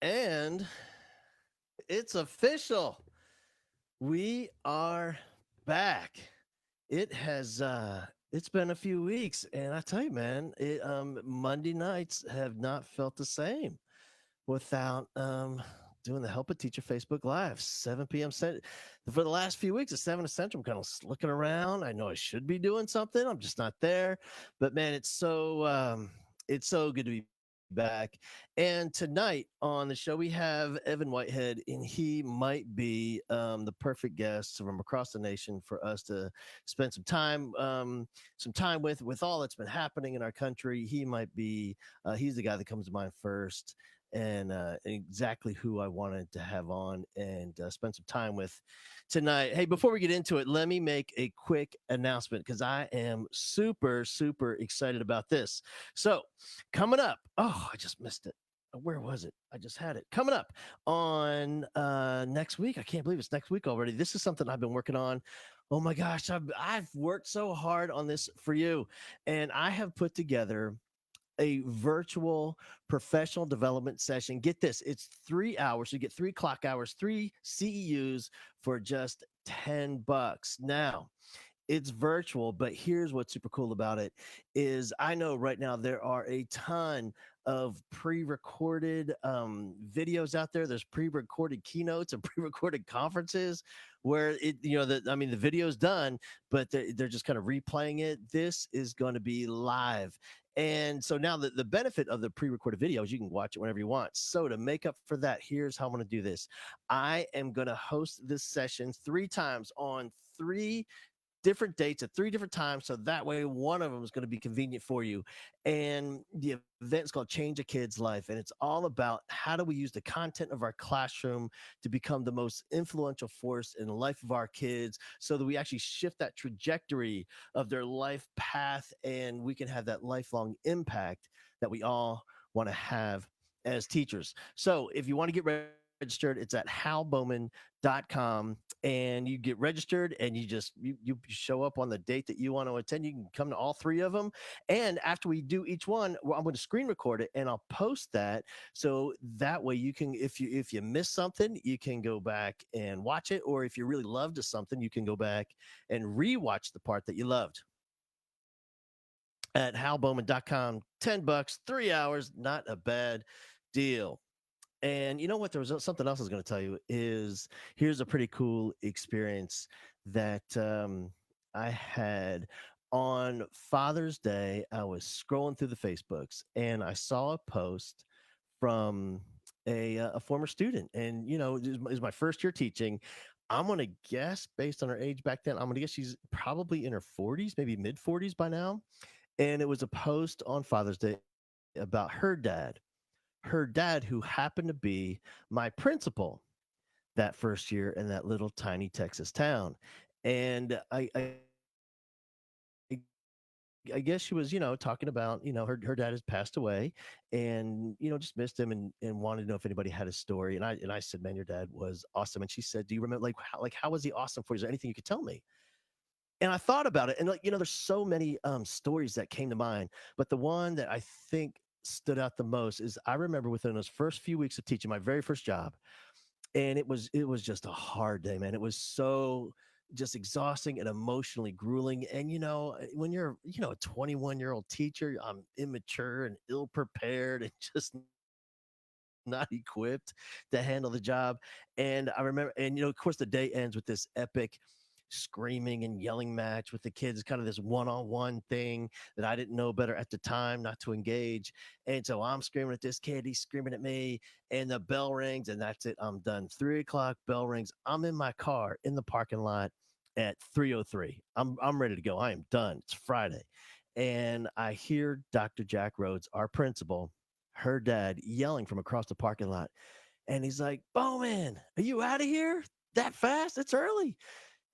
And it's official. We are back. It's been a few weeks, and I tell you, man, Monday nights have not felt the same without doing the Help a Teacher Facebook Live, 7 p.m. For the last few weeks at 7 Central. I'm kind of looking around. I know I should be doing something. I'm just not there. But man, it's so good to be back. And tonight on the show, we have Evan Whitehead, and he might be the perfect guest from across the nation for us to spend some time with all that's been happening in our country. He might be he's the guy that comes to mind first, and exactly who I wanted to have on and spend some time with tonight. Hey, before we get into it, let me make a quick announcement because I am super, super excited about this. So, coming up, oh, I just missed it. Where was it? I just had it. Coming up on next week. I can't believe it's next week already. This is something I've been working on. Oh my gosh, I've worked so hard on this for you, and I have put together a virtual professional development session. Get this, it's 3 hours. You get 3 clock hours, three CEUs for just $10. Now, it's virtual, but here's what's super cool about it is I know right now there are a ton of pre-recorded videos out there. There's pre-recorded keynotes and pre-recorded conferences where the video's done, but they're just kind of replaying it. This is going to be live. And so now the benefit of the pre-recorded videos, you can watch it whenever you want. So to make up for that, here's how I'm going to do this. I am going to host this session 3 times on 3 different dates at 3 different times. So that way, one of them is going to be convenient for you. And the event's called Change a Kid's Life. And it's all about how do we use the content of our classroom to become the most influential force in the life of our kids so that we actually shift that trajectory of their life path and we can have that lifelong impact that we all want to have as teachers. So if you want to get registered, it's at halbowman.com and you get registered and you show up on the date that you want to attend. You can come to all 3 of them, and after we do each one, well, I'm going to screen record it and I'll post that so that way you can, if you miss something, you can go back and watch it, or if you really loved something, you can go back and rewatch the part that you loved at halbowman.com. $10, 3 hours, not a bad deal. And you know what? There was something else I was going to tell you is here's a pretty cool experience that I had on Father's Day. I was scrolling through the Facebooks and I saw a post from a former student, and it was my first year teaching. I'm gonna guess based on her age back then. I'm gonna guess she's probably in her 40s, maybe mid 40s by now. And it was a post on Father's Day about her dad, who happened to be my principal that first year in that little tiny Texas town. And I guess she was, talking about, her dad has passed away and, just missed him and wanted to know if anybody had his story. And I said, man, your dad was awesome. And she said, do you remember how was he awesome for you? Is there anything you could tell me? And I thought about it, and there's so many stories that came to mind, but the one that I think stood out the most is I remember within those first few weeks of teaching, my very first job, and it was just a hard day, man. It was so just exhausting and emotionally grueling. And when you're a 21-year-old teacher, I'm immature and ill prepared and just not equipped to handle the job. And I remember, and of course the day ends with this epic screaming and yelling match with the kids. It's kind of this one-on-one thing that I didn't know better at the time not to engage. And so I'm screaming at this kid, he's screaming at me, and the bell rings, and that's it. I'm done. 3 o'clock bell rings. I'm in my car in the parking lot at 3:03. I'm ready to go. I am done. It's Friday. And I hear Dr. Jack Rhodes, our principal, her dad, yelling from across the parking lot. And he's like, Bowman, are you out of here that fast? It's early.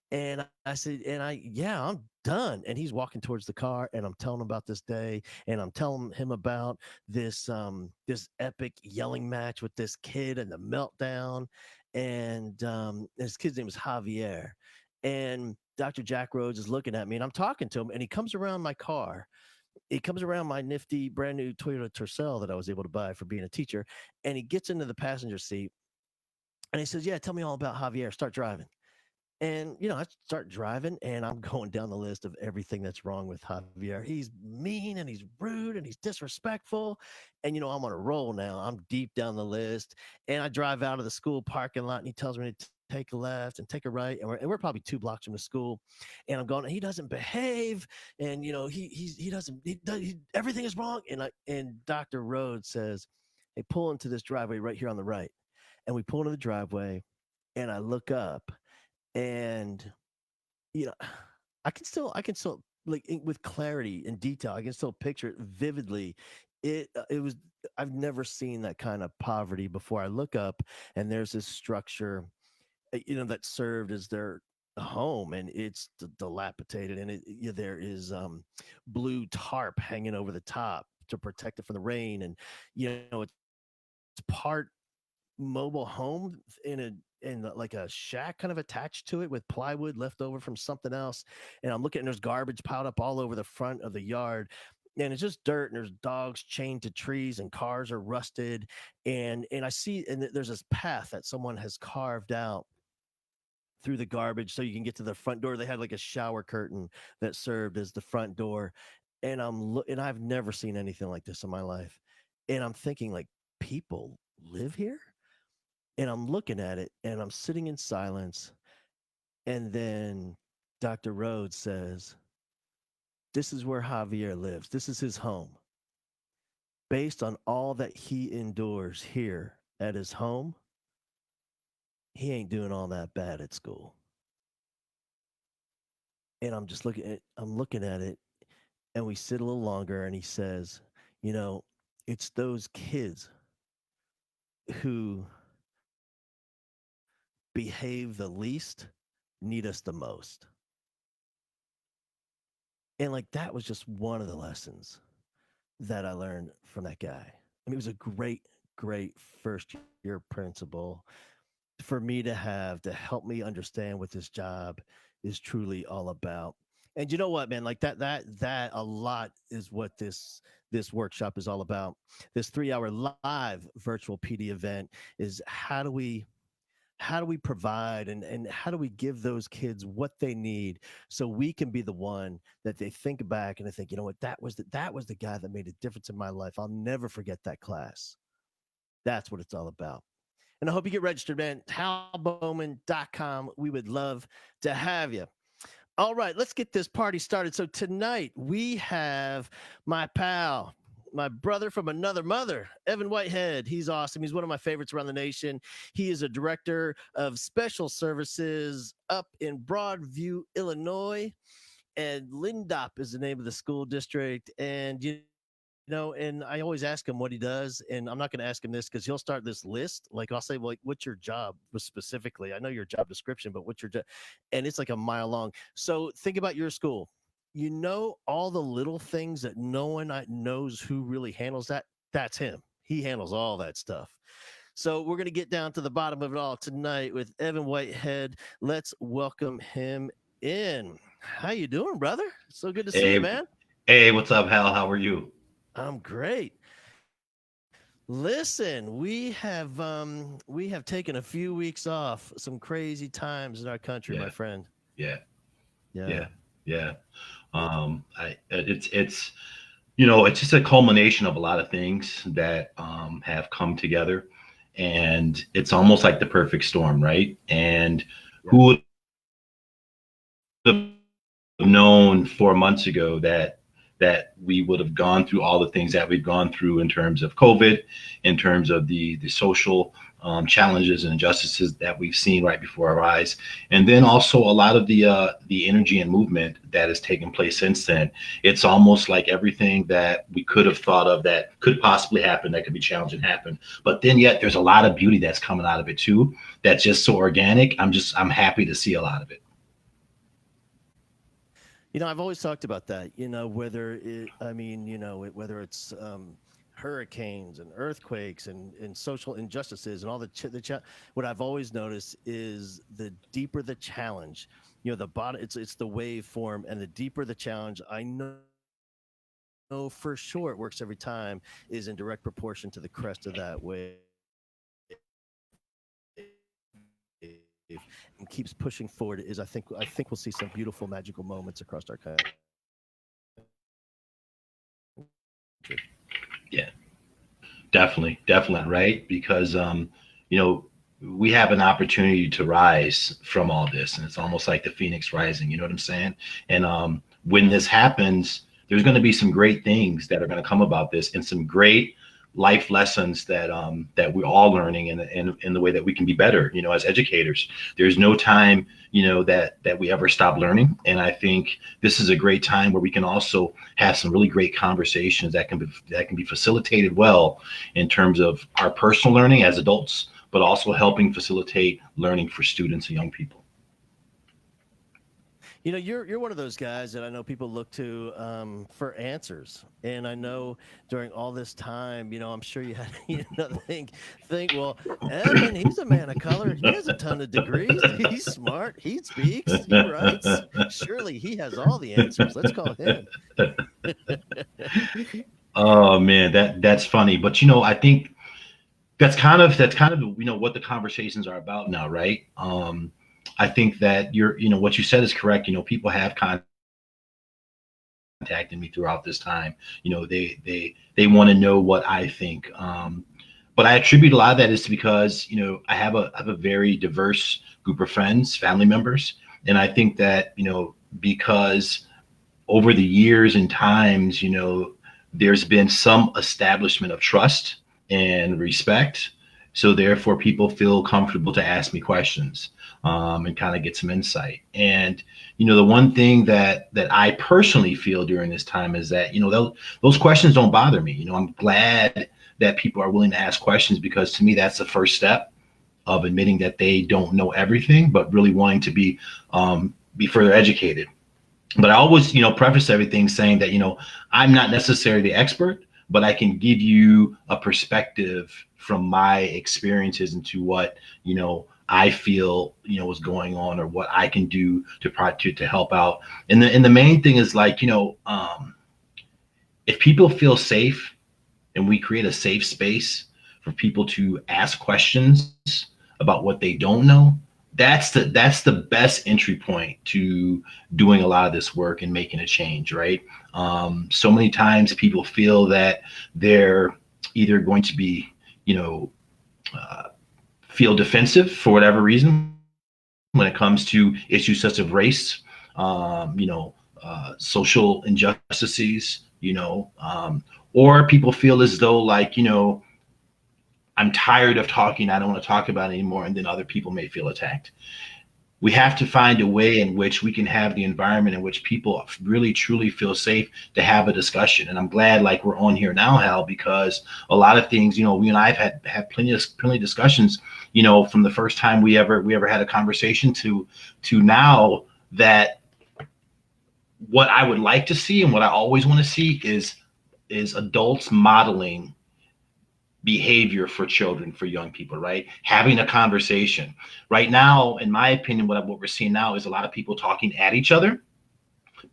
And I said, yeah, I'm done. And he's walking towards the car, and I'm telling him about this day, and I'm telling him about this epic yelling match with this kid and the meltdown. And this kid's name is Javier. And Dr. Jack Rhodes is looking at me, and I'm talking to him, and he comes around my car, He comes around my nifty brand new Toyota Tercel that I was able to buy for being a teacher, and he gets into the passenger seat and he says, "Yeah, tell me all about Javier. Start driving." And I start driving, and I'm going down the list of everything that's wrong with Javier. He's mean and he's rude and he's disrespectful. And I'm on a roll now. I'm deep down the list, and I drive out of the school parking lot, and he tells me to take a left and take a right, and we're probably 2 blocks from the school. And I'm going, he doesn't behave, and he doesn't everything is wrong. And Dr. Rhodes says, "Hey, pull into this driveway right here on the right." And we pull into the driveway, and I look up, and you know I can still like with clarity and detail, I can still picture it vividly. It was I've never seen that kind of poverty before. I look up, and there's this structure, that served as their home, and it's dilapidated, and there is blue tarp hanging over the top to protect it from the rain. And it's part mobile home in like a shack kind of attached to it with plywood left over from something else. And I'm looking, and there's garbage piled up all over the front of the yard. And it's just dirt, and there's dogs chained to trees, and cars are rusted. And I see, and there's this path that someone has carved out through the garbage so you can get to the front door. They had like a shower curtain that served as the front door. And I've never seen anything like this in my life. And I'm thinking, like, people live here? And I'm looking at it, and I'm sitting in silence. And then Dr. Rhodes says, "This is where Javier lives. This is his home. Based on all that he endures here at his home, he ain't doing all that bad at school." And I'm looking at it, and we sit a little longer, and he says, "You know, it's those kids who behave the least need us the most." And like, that was just one of the lessons that I learned from that guy. I mean, he was a great, great first year principal. For me to have to help me understand what this job is truly all about. And you know what, man? Like that a lot is what this workshop is all about. This 3 hour live virtual PD event is how do we provide, and how do we give those kids what they need so we can be the one that they think back and they think, you know what, that was the guy that made a difference in my life. I'll never forget that class. That's what it's all about. And I hope you get registered, man. HalBowman.com. We would love to have you. All right, let's get this party started. So tonight we have my pal, my brother from another mother, Evan Whitehead. He's awesome. He's one of my favorites around the nation. He is a director of special services up in Broadview, Illinois, and Lindop is the name of the school district. And and I always ask him what he does, and I'm not going to ask him this because he'll start this list. Like, I'll say, well, like, what's your job specifically? I know your job description, but what's your job? And it's like a mile long. So think about your school. All the little things that no one knows who really handles that. That's him. He handles all that stuff. So we're going to get down to the bottom of it all tonight with Evan Whitehead. Let's welcome him in. How you doing, brother? So good to see you, Hey, man. hey, what's up, Hal? How are you? I'm great. Listen, we have taken a few weeks off. Some crazy times in our country, my Yeah, friend. yeah, Yeah. yeah, yeah. It, It's just a culmination of a lot of things that have come together, and it's almost like the perfect storm, right? And yeah. who would have known 4 months ago that we would have gone through all the things that we've gone through in terms of COVID, in terms of the social challenges and injustices that we've seen right before our eyes, and then also a lot of the energy and movement that has taken place since then. It's almost like everything that we could have thought of that could possibly happen, that could be challenging, happen. But then yet there's a lot of beauty that's coming out of it too. That's just so organic. I'm happy to see a lot of it. I've always talked about that. Whether it's hurricanes and earthquakes and social injustices and all what I've always noticed is the deeper the challenge, the bottom, it's the waveform, and the deeper the challenge, I know for sure it works every time is in direct proportion to the crest of that wave and keeps pushing forward is I think we'll see some beautiful magical moments across our country. Yeah, definitely, right? Because you know, we have an opportunity to rise from all this, and it's almost like the phoenix rising. You know what I'm saying? And when this happens, there's going to be some great things that are going to come about this, and some great life lessons that we're all learning, in the way that we can be better. You know, as educators, there's no time, that we ever stop learning, and I think this is a great time where we can also have some really great conversations that can be facilitated well in terms of our personal learning as adults, but also helping facilitate learning for students and young people. You're one of those guys that I know people look to for answers, and I know during all this time, I'm sure you had think well, Evan, he's a man of color. He has a ton of degrees. He's smart. He speaks. He writes. Surely he has all the answers. Let's call him. Oh man, that's funny. But I think that's kind of what the conversations are about now, right? I think that what you said is correct. People have contacted me throughout this time. They want to know what I think. But I attribute a lot of that is because I have a very diverse group of friends, family members, and I think that because over the years and times, there's been some establishment of trust and respect. So therefore, people feel comfortable to ask me questions, and kind of get some insight. And the one thing that I personally feel during this time is that those questions don't bother me. I'm glad that people are willing to ask questions, because to me that's the first step of admitting that they don't know everything, but really wanting to be further educated. But I always, preface everything saying that, I'm not necessarily the expert, but I can give you a perspective from my experiences into what, I feel, is going on, or what I can do to help out. And the main thing is like, if people feel safe and we create a safe space for people to ask questions about what they don't know, that's the best entry point to doing a lot of this work and making a change, right? So many times people feel that they're either going to be, you know, uh, feel defensive for whatever reason when it comes to issues such as race, social injustices, or people feel as though like, I'm tired of talking, I don't want to talk about it anymore, and then other people may feel attacked. We have to find a way in which we can have the environment in which people really truly feel safe to have a discussion. And I'm glad like we're on here now, Hal, because a lot of things, we and I have had plenty of discussions, from the first time we ever had a conversation to now, that what I would like to see and what I always want to see is adults modeling behavior for children, for young people, right? Having a conversation. Right now, in my opinion, what we're seeing now is a lot of people talking at each other,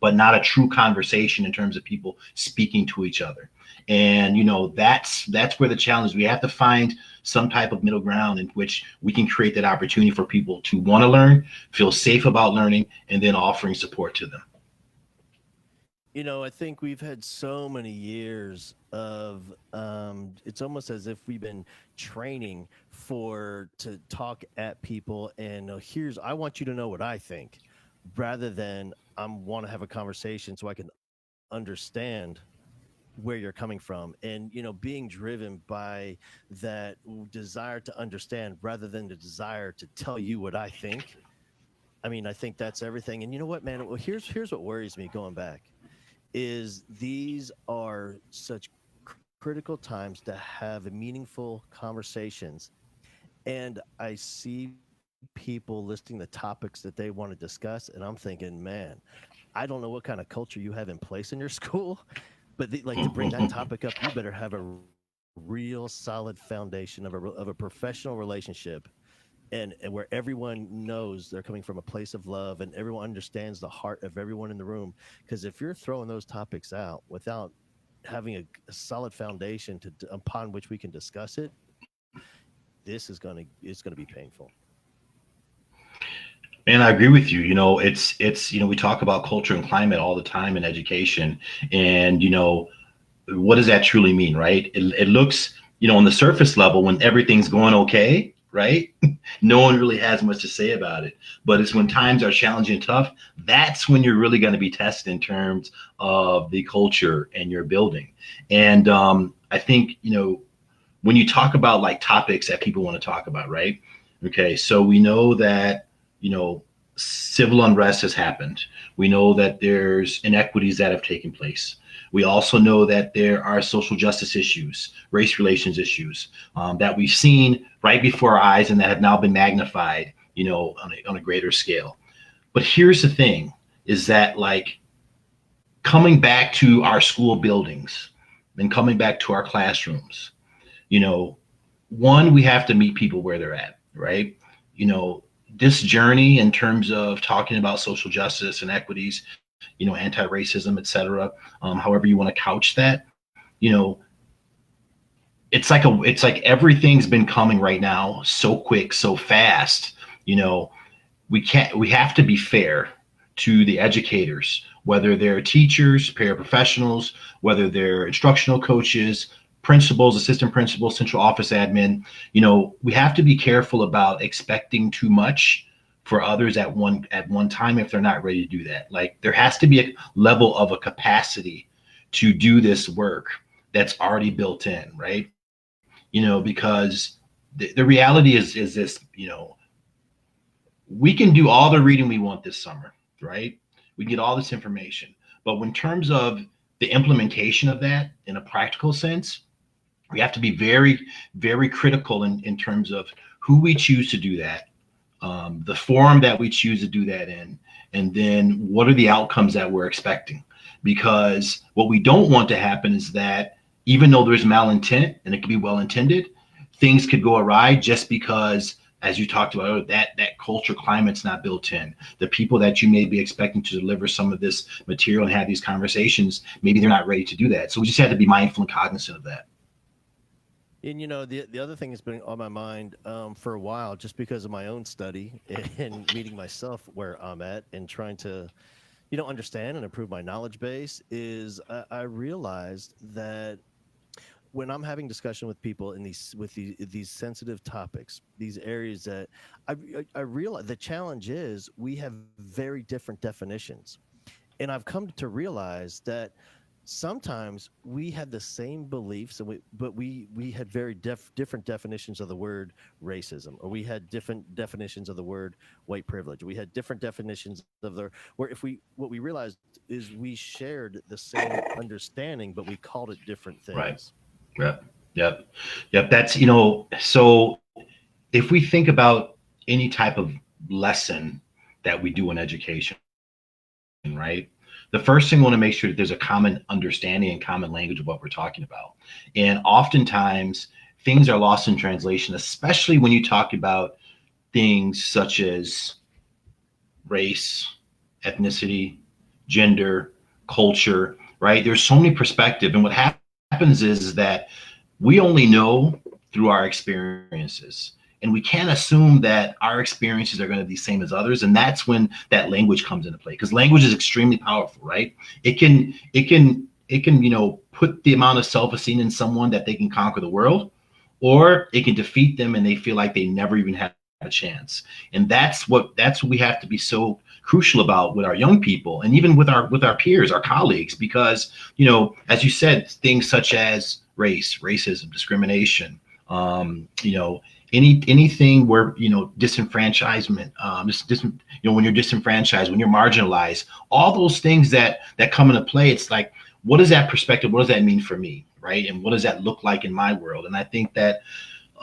but not a true conversation in terms of people speaking to each other. And that's where the challenge is. We have to find some type of middle ground in which we can create that opportunity for people to want to learn, feel safe about learning, and then offering support to them. I think we've had so many years of it's almost as if we've been training for to talk at people and here's I want you to know what I think rather than I want to have a conversation so I can understand where you're coming from and being driven by that desire to understand rather than the desire to tell you what I think. I mean, I think that's everything. And you know what, man? Well, here's what worries me going back is these are such critical times to have meaningful conversations. And I see people listing the topics that they want to discuss, and I'm thinking, man, I don't know what kind of culture you have in place in your school, but like to bring that topic up, you better have a real solid foundation of a professional relationship and where everyone knows they're coming from a place of love and everyone understands the heart of everyone in the room. Because if you're throwing those topics out without having a solid foundation upon which we can discuss it, this is going to it's going to be painful. And I agree with you. It's we talk about culture and climate all the time in education, and what does that truly mean, right? It looks, on the surface level, when everything's going okay, right? No one really has much to say about it. But it's when times are challenging and tough, that's when you're really going to be tested in terms of the culture and your building. And I think, when you talk about like topics that people want to talk about, right? Okay, so we know that, civil unrest has happened. We know that there's inequities that have taken place. We also know that there are social justice issues, race relations issues that we've seen right before our eyes and that have now been magnified, on a greater scale. But here's the thing is that, like, coming back to our school buildings and coming back to our classrooms, one, we have to meet people where they're at, right? This journey in terms of talking about social justice and equities, anti-racism, et cetera, however you want to couch that, it's like everything's been coming right now so quick, so fast. We have to be fair to the educators, whether they're teachers, paraprofessionals, whether they're instructional coaches, principals, assistant principals, central office admin. We have to be careful about expecting too much for others at one time if they're not ready to do that. Like, there has to be a level of a capacity to do this work that's already built in, right? Because the reality is this, we can do all the reading we want this summer, right? We can get all this information. But in terms of the implementation of that in a practical sense, we have to be very, very critical in terms of who we choose to do that, the forum that we choose to do that in, and then what are the outcomes that we're expecting. Because what we don't want to happen is that even though there's malintent and it could be well intended, things could go awry just because, as you talked about, that culture climate's not built in. The people that you may be expecting to deliver some of this material and have these conversations, maybe they're not ready to do that. So we just have to be mindful and cognizant of that. And the other thing that's been on my mind for a while, just because of my own study and meeting myself where I'm at and trying to, understand and improve my knowledge base, is I realized that when I'm having discussion with people in these sensitive topics, these areas that I realize the challenge is we have very different definitions, and I've come to realize that sometimes we had the same beliefs but we had very different definitions of the word racism, or we had different definitions of the word white privilege. We had different definitions of the where if we what we realized is we shared the same understanding but we called it different Right. things. Yep. Yep. Yep. That's, so if we think about any type of lesson that we do in education, right? The first thing we want to make sure that there's a common understanding and common language of what we're talking about. And oftentimes things are lost in translation, especially when you talk about things such as race, ethnicity, gender, culture, right? There's so many perspectives. And what happens is that we only know through our experiences. And we can't assume that our experiences are going to be the same as others. And that's when that language comes into play, because language is extremely powerful, right? It can, put the amount of self-esteem in someone that they can conquer the world, or it can defeat them and they feel like they never even had a chance. And that's what we have to be so crucial about with our young people, and even with our peers, our colleagues, because, as you said, things such as race, racism, discrimination, anything where, disenfranchisement, when you're disenfranchised, when you're marginalized, all those things that come into play. It's like, what is that perspective? What does that mean for me, right? And what does that look like in my world? And I think that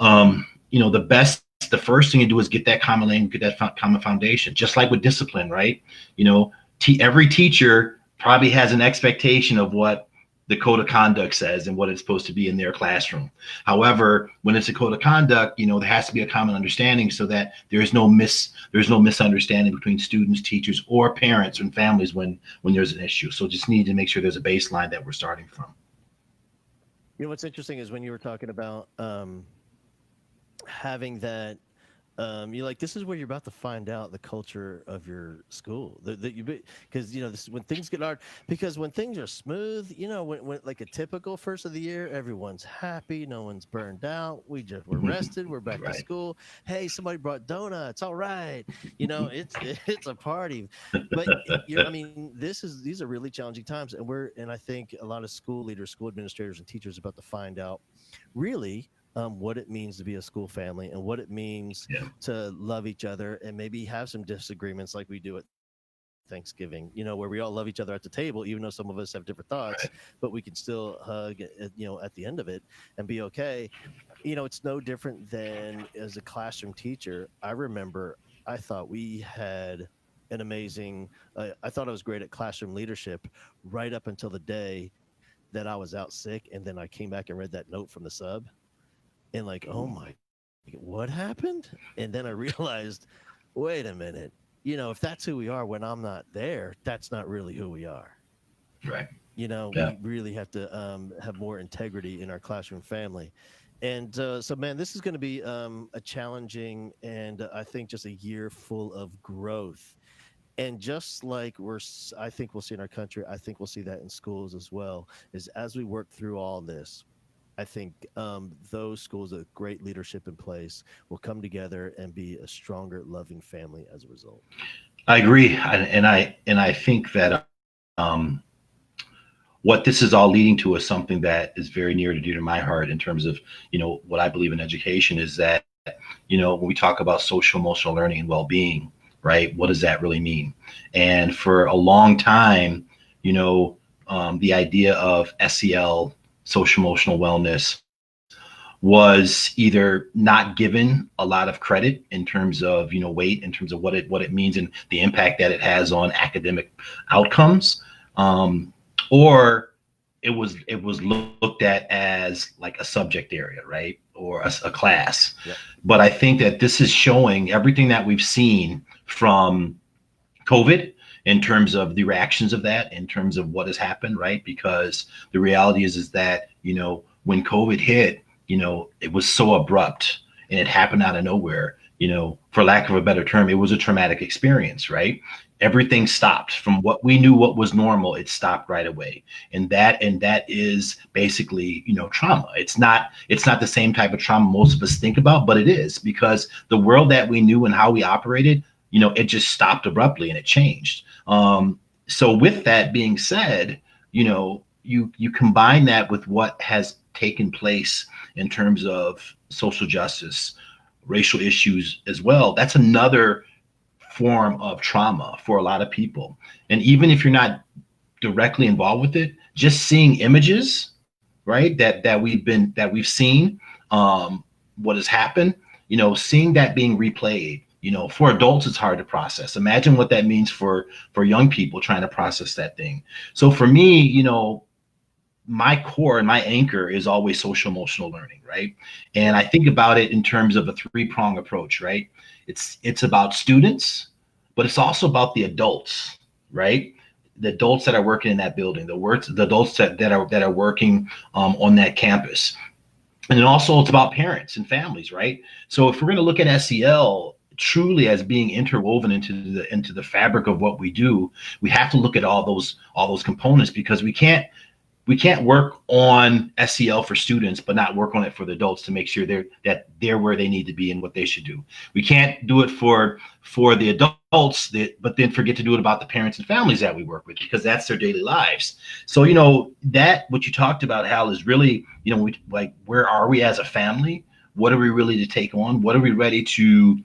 the first thing to do is get that common language, get that common foundation, just like with discipline, right? Every teacher probably has an expectation of what the code of conduct says and what it's supposed to be in their classroom. However, when it's a code of conduct, there has to be a common understanding so that there's no misunderstanding between students, teachers, or parents and families when there's an issue. So just need to make sure there's a baseline that we're starting from. what's interesting is when you were talking about having that you're like, this is where you're about to find out the culture of your school that you because this when things get hard, because when things are smooth, when like a typical first of the year, everyone's happy, no one's burned out, we're rested, we're back to Right. school. Hey, somebody brought donuts, all right, it's a party. But I mean, these are really challenging times, and I think a lot of school leaders, school administrators, and teachers are about to find out really what it means to be a school family and what it means Yeah. to love each other and maybe have some disagreements like we do at Thanksgiving, where we all love each other at the table, even though some of us have different thoughts, Right. but we can still hug, at the end of it and be okay. It's no different than as a classroom teacher. I remember I thought we had an amazing, I thought I was great at classroom leadership right up until the day that I was out sick. And then I came back and read that note from the sub and like, oh my, what happened? And then I realized, wait a minute, if that's who we are when I'm not there, that's not really who we are. Right. Yeah. We really have to have more integrity in our classroom family. And so, man, this is going to be a challenging and I think just a year full of growth. And just like I think we'll see in our country, I think we'll see that in schools as well, is as we work through all this, I think those schools with great leadership in place will come together and be a stronger, loving family as a result. I agree, and I think that what this is all leading to is something that is very near to dear to my heart in terms of what I believe in education is that when we talk about social emotional learning and well-being, right, what does that really mean? And for a long time, the idea of SEL, social emotional wellness, was either not given a lot of credit in terms of weight, in terms of what it means and the impact that it has on academic outcomes, or it was looked at as like a subject area, right, or a class. Yep. But I think that this is showing everything that we've seen from COVID in terms of the reactions of that, in terms of what has happened, right? Because the reality is that when COVID hit, it was so abrupt and it happened out of nowhere. For lack of a better term, it was a traumatic experience, right? Everything stopped from what we knew, what was normal. It stopped right away, and that is basically trauma. It's not the same type of trauma most of us think about, but it is, because the world that we knew and how we operated, it just stopped abruptly and it changed. So with that being said, you combine that with what has taken place in terms of social justice, racial issues as well. That's another form of trauma for a lot of people. And even if you're not directly involved with it, just seeing images, right, that we've seen, what has happened, seeing that being replayed, for adults, it's hard to process. Imagine what that means for young people trying to process that thing. So for me, my core and my anchor is always social emotional learning, right? And I think about it in terms of a three-prong approach, right? It's about students, but it's also about the adults, right? The adults that are working in that building, the adults that are working on that campus. And then also it's about parents and families, right? So if we're going to look at SEL truly as being interwoven into the fabric of what we do, we have to look at all those components, because we can't work on SEL for students but not work on it for the adults to make sure they're where they need to be and what they should do. We can't do it for the adults but then forget to do it about the parents and families that we work with, because that's their daily lives. So that what you talked about, Hal, is really like, where are we as a family? What are we really to take on? What are we ready to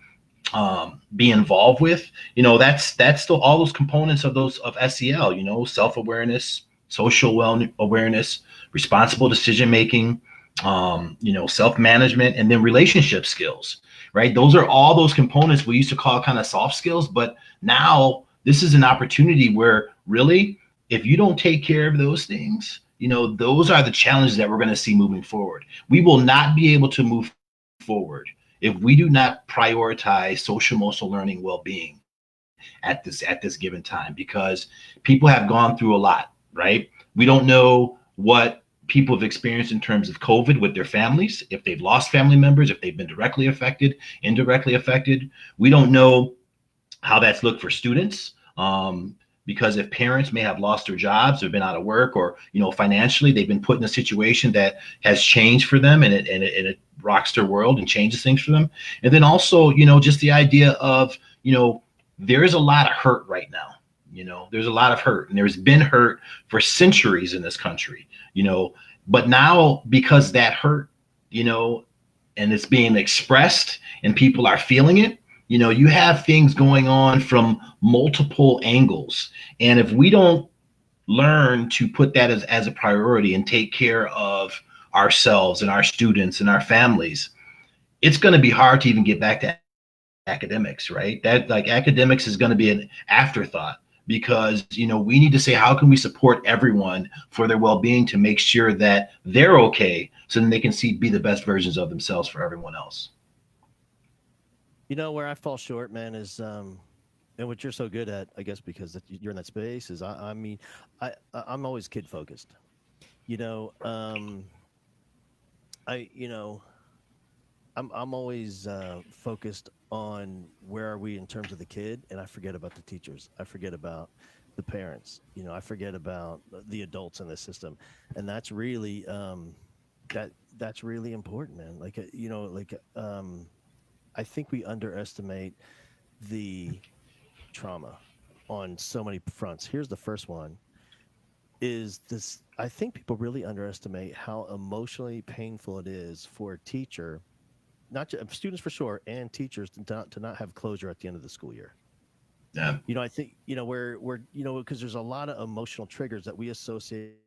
be involved with? That's still all those components of SEL, self-awareness, social awareness, responsible decision making, self-management, and then relationship skills, right? Those are all those components we used to call kind of soft skills, but now this is an opportunity where really, if you don't take care of those things, those are the challenges that we're going to see moving forward. We will not be able to move forward if we do not prioritize social emotional learning well-being at this given time, because people have gone through a lot, right? We don't know what people have experienced in terms of COVID with their families, if they've lost family members, if they've been directly affected, indirectly affected. We don't know how that's looked for students. Because if parents may have lost their jobs or been out of work, or financially they've been put in a situation that has changed for them, and it rocks their world and changes things for them. And then also just the idea of there is a lot of hurt right now. There's a lot of hurt, and there's been hurt for centuries in this country. But now, because that hurt, and it's being expressed and people are feeling it, you have things going on from multiple angles. And if we don't learn to put that as a priority and take care of ourselves and our students and our families, it's going to be hard to even get back to academics, right? That, like, academics is going to be an afterthought, because we need to say, how can we support everyone for their well-being, to make sure that they're okay, so then they can be the best versions of themselves for everyone else. Where I fall short, man, is and what you're so good at, I guess, because you're in that space, is I mean, I'm always kid focused. You know, I you know I'm always focused on where are we in terms of the kid, and I forget about the teachers. I forget about the parents. I forget about the adults in the system, and that's really that's really important, man. Like I think we underestimate the trauma on so many fronts. Here's the first one: is this? I think people really underestimate how emotionally painful it is for a teacher, not just students for sure, and teachers to not have closure at the end of the school year. Yeah. I think we're because there's a lot of emotional triggers that we associate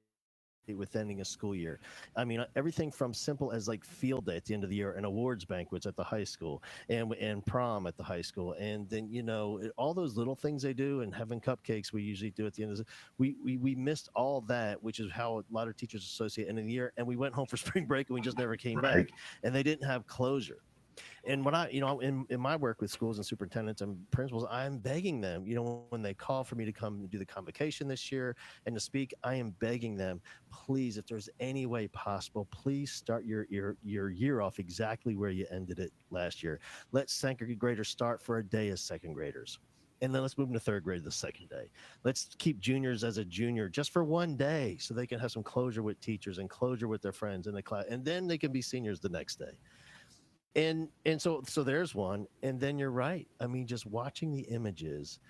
with ending a school year. I mean, everything from simple as like field day at the end of the year and awards banquets at the high school, and prom at the high school, and then all those little things they do, and having cupcakes we usually do at the end of we missed all that, which is how a lot of teachers associate end of the year, and we went home for spring break and we just never came Right. back, and they didn't have closure. And when in my work with schools and superintendents and principals, I'm begging them, when they call for me to come do the convocation this year and to speak, I am begging them, please, if there's any way possible, please start your year off exactly where you ended it last year. Let second graders start for a day as second graders. And then let's move into third grade the second day. Let's keep juniors as a junior just for one day, so they can have some closure with teachers and closure with their friends in the class. And then they can be seniors the next day. And so there's one. And then you're right. I mean, just watching the images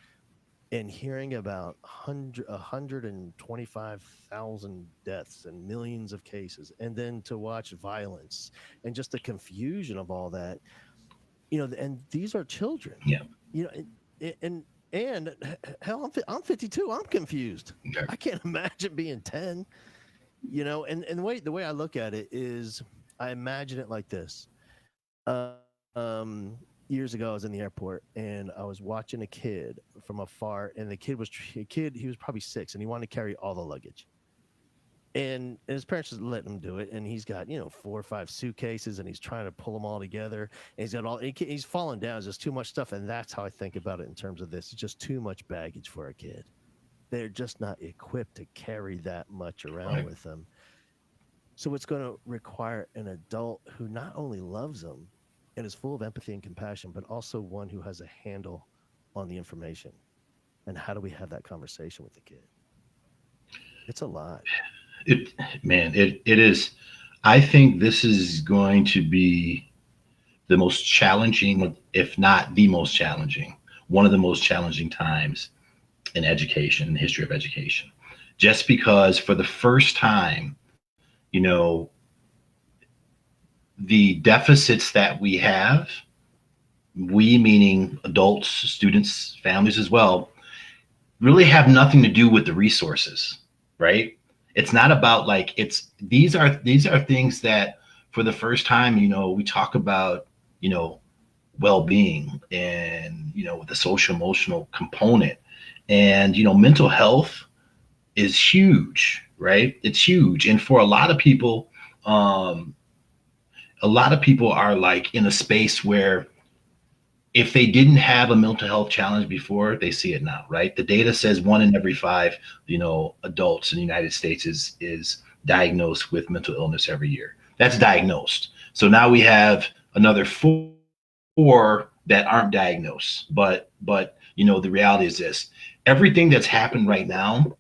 and hearing about 125,000 deaths and millions of cases, and then to watch violence and just the confusion of all that, and these are children, Yeah. you know, and hell, I'm 52. I'm confused. Okay. I can't imagine being 10. And the way I look at it is, I imagine it like this. Years ago, I was in the airport and I was watching a kid from afar, and the kid was he was probably 6, and he wanted to carry all the luggage. And his parents just letting him do it, and he's got 4 or 5 suitcases, and he's trying to pull them all together, and he's falling down. It's just too much stuff, and that's how I think about it in terms of this. It's just too much baggage for a kid. They're just not equipped to carry that much around Right. with them. So it's going to require an adult who not only loves them and is full of empathy and compassion, but also one who has a handle on the information. And how do we have that conversation with the kid? It's a lot. It, man, it is. I think this is going to be the most challenging, if not the most challenging, one of the most challenging times in education, in the history of education. Just because for the first time, you know, the deficits that we have, we meaning adults, students, families as well, really have nothing to do with the resources, right? It's not about like these are things that for the first time, we talk about, well-being and the social emotional component, and mental health is huge, right? It's huge. And for um a lot of people are like in a space where if they didn't have a mental health challenge before, they see it now, right? The data says 1 in every 5, adults in the United States is diagnosed with mental illness every year. That's diagnosed. So now we have another four that aren't diagnosed. But the reality is this: everything that's happened right now,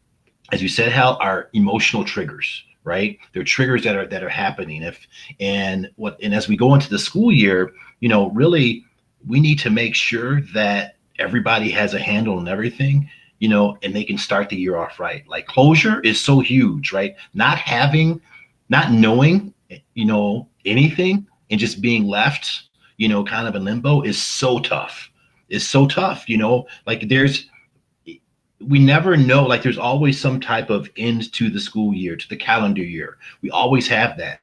as you said, Hal, are emotional triggers, right? They're triggers that are happening. And as we go into the school year, really we need to make sure that everybody has a handle on everything, and they can start the year off right. Like closure is so huge, right? Not knowing, anything and just being left, kind of in limbo is so tough. It's so tough, like we never know, like there's always some type of end to the school year, to the calendar year. We always have that.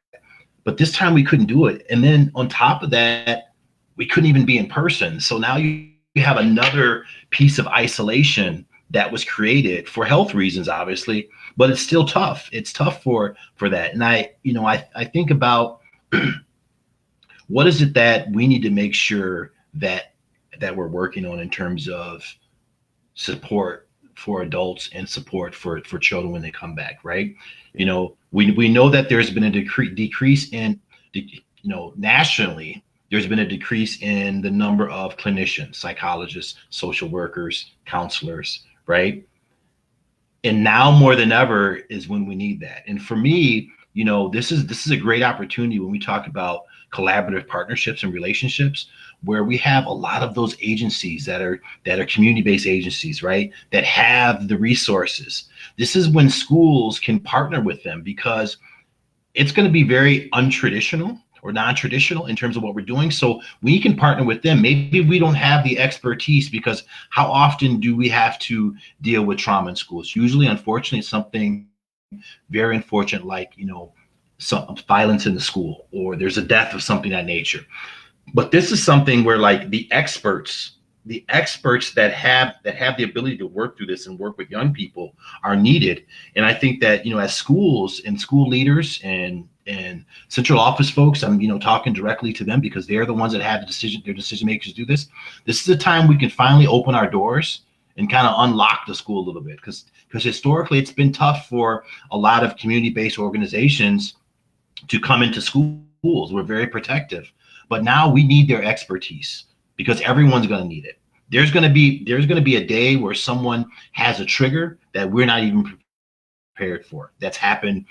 But this time we couldn't do it. And then on top of that, we couldn't even be in person. So now you have another piece of isolation that was created for health reasons, obviously, but it's still tough. It's tough for that. And I think about what is it that we need to make sure that we're working on in terms of support for adults and support for children when they come back, right? We know that there's been a decrease in, nationally, there's been a decrease in the number of clinicians, psychologists, social workers, counselors, right? And now more than ever is when we need that. And for me, this is a great opportunity when we talk about collaborative partnerships and relationships, where we have a lot of those agencies that are community-based agencies, right? That have the resources. This is when schools can partner with them, because it's going to be very untraditional or non-traditional in terms of what we're doing. So we can partner with them. Maybe we don't have the expertise, because how often do we have to deal with trauma in schools? Usually, unfortunately, it's something very unfortunate, like, some violence in the school, or there's a death of something of that nature. But this is something where, like, the experts that have the ability to work through this and work with young people are needed. And I think that, as schools and school leaders and central office folks, I'm talking directly to them, because they're the ones that have their decision makers do this. This is a time we can finally open our doors and kind of unlock the school a little bit, because historically it's been tough for a lot of community-based organizations to come into schools. We're very protective, but now we need their expertise, because everyone's going to need it. There's going to be a day where someone has a trigger that we're not even prepared for. That's happened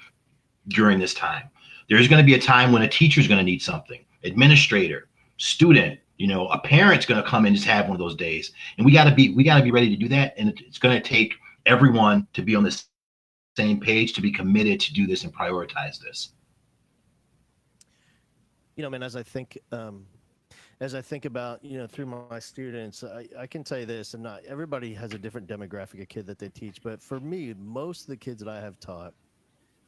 during this time. There's going to be a time when a teacher's going to need something, administrator, student, a parent's going to come and just have one of those days. And we got to be ready to do that. And it's going to take everyone to be on the same page, to be committed to do this and prioritize this. Man, as I think about, through my students, I can tell you this, and not everybody has a different demographic of kid that they teach, but for me, most of the kids that I have taught,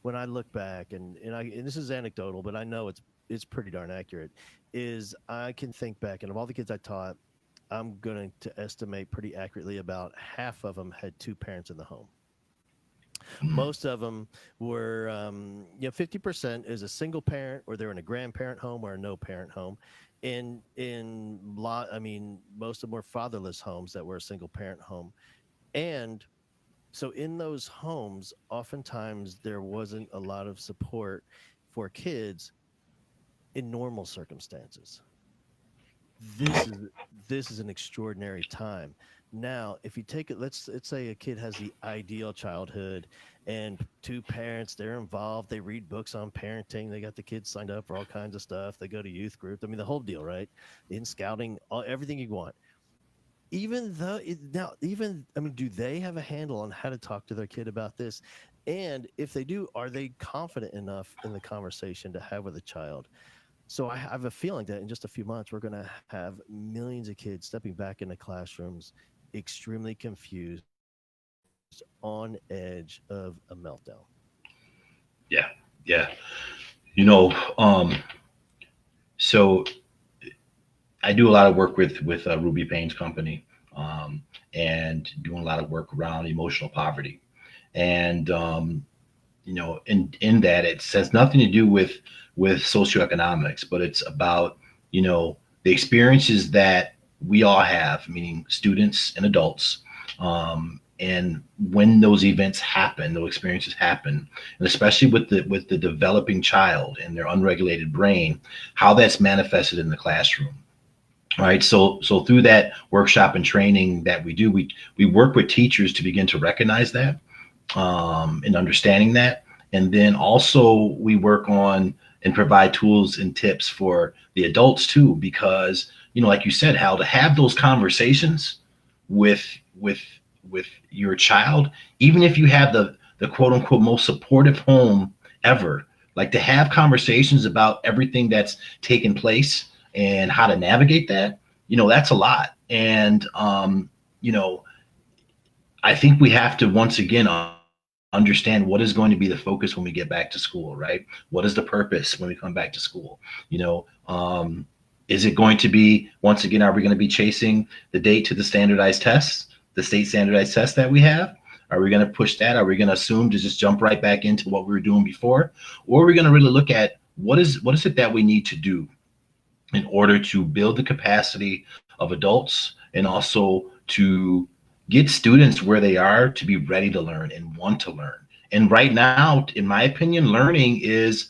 when I look back, and this is anecdotal, but I know it's pretty darn accurate, is I can think back, and of all the kids I taught, I'm going to estimate pretty accurately about half of them had two parents in the home. Most of them were, 50% is a single parent, or they're in a grandparent home or a no parent home. Most of them were fatherless homes that were a single parent home. And so in those homes, oftentimes there wasn't a lot of support for kids in normal circumstances. This is an extraordinary time. Now, if you take it, let's say a kid has the ideal childhood, and two parents, they're involved, they read books on parenting, they got the kids signed up for all kinds of stuff, they go to youth group, the whole deal, right? In scouting, everything you want. Do they have a handle on how to talk to their kid about this? And if they do, are they confident enough in the conversation to have with a child? So I have a feeling that in just a few months, we're going to have millions of kids stepping back into classrooms, extremely confused, on edge of a meltdown. Yeah, yeah. You know, so I do a lot of work with Ruby Payne's company, and doing a lot of work around emotional poverty. And in that, it has nothing to do with socioeconomics, but it's about the experiences that we all have, meaning students and adults, and when those events happen, those experiences happen, and especially with the developing child and their unregulated brain, how that's manifested in the classroom. Right. So through that workshop and training that we do, we work with teachers to begin to recognize that, and understanding that. And then also we work on and provide tools and tips for the adults too, because, like you said, Hal, to have those conversations with with with your child, even if you have the quote unquote most supportive home ever, like to have conversations about everything that's taken place and how to navigate that, that's a lot. And you know, I think we have to once again understand what is going to be the focus when we get back to school, right? What is the purpose when we come back to school? You know, is it going to be, once again, are we going to be chasing the date to the standardized tests, the state standardized tests that we have? Are we going to push that? Are we going to assume to just jump right back into what we were doing before? Or are we going to really look at what is it that we need to do in order to build the capacity of adults and also to get students where they are to be ready to learn and want to learn. And right now, in my opinion, learning is